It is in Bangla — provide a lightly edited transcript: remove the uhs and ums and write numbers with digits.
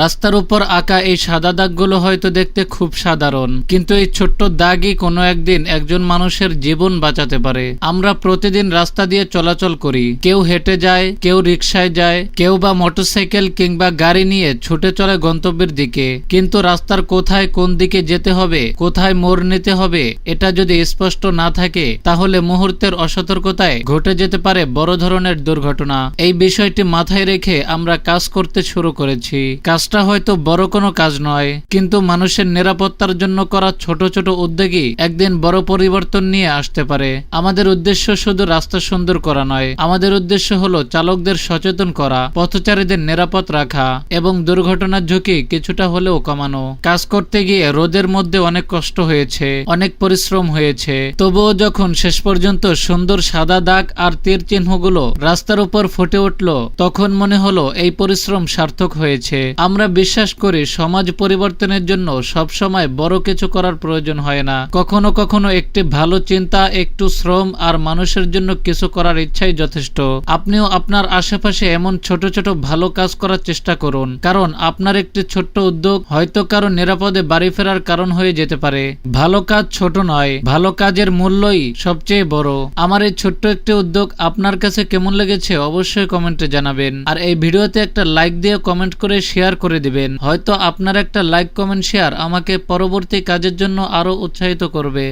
রাস্তার উপর আঁকা এই সাদা দাগগুলো হয়তো দেখতে খুব সাধারণ, কিন্তু এই ছোট্ট দাগই কোনো একদিন একজন মানুষের জীবন বাঁচাতে পারে। আমরা প্রতিদিন রাস্তা দিয়ে চলাচল করি, কেউ হেঁটে যায়, কেউ রিকশায় যায়, কেউ বা মোটরসাইকেল কিংবা গাড়ি নিয়ে ছুটে চলে গন্তব্যের দিকে। কিন্তু রাস্তার কোথায় কোন দিকে যেতে হবে, কোথায় মোড় নিতে হবে, এটা যদি স্পষ্ট না থাকে তাহলে মুহূর্তের অসতর্কতায় ঘটে যেতে পারে বড় ধরনের দুর্ঘটনা। এই বিষয়টি মাথায় রেখে আমরা কাজ করতে শুরু করেছি। কাজটা হয়তো বড় কোনো কাজ নয়, কিন্তু মানুষের নিরাপত্তার জন্য করা ছোট ছোট উদ্যোগই একদিন বড় পরিবর্তন নিয়ে আসতে পারে। আমাদের উদ্দেশ্য শুধু রাস্তা সুন্দর করা নয়, আমাদের উদ্দেশ্য হলো চালকদের সচেতন করা, পথচারীদের নিরাপদ রাখা এবং দুর্ঘটনার ঝুঁকি কিছুটা হলেও কমানো। কাজ করতে গিয়ে রোদের মধ্যে অনেক কষ্ট হয়েছে, অনেক পরিশ্রম হয়েছে, তবুও যখন শেষ পর্যন্ত সুন্দর সাদা দাগ আর তীর চিহ্নগুলো রাস্তার উপর ফুটে উঠল, তখন মনে হলো এই পরিশ্রম সার্থক হয়েছে। আমরা বিশ্বাস করি সমাজ পরিবর্তনের জন্য সবসময় বড় কিছু করার প্রয়োজন হয় না। কখনো কখনো একটি ভালো চিন্তা, একটু শ্রম আর মানুষের জন্য কিছু করার ইচ্ছাই যথেষ্ট। আপনিও আপনার আশেপাশে এমন ছোট ছোট ভালো কাজ করার চেষ্টা করুন, কারণ আপনার একটি ছোট্ট উদ্যোগ হয়তো কারো নিরাপদে বাড়ি ফেরার কারণ হয়ে যেতে পারে। ভালো কাজ ছোট নয়, ভালো কাজের মূল্যই সবচেয়ে বড়। আমার এই ছোট্ট একটি উদ্যোগ আপনার কাছে কেমন লেগেছে অবশ্যই কমেন্টে জানাবেন, আর এই ভিডিওতে একটা লাইক দিয়ে কমেন্ট করে শেয়ার করে দিবেন। হয়তো আপনার একটা লাইক, কমেন্ট, শেয়ার আমাকে পরবর্তী কাজের জন্য আরো উৎসাহিত করবে।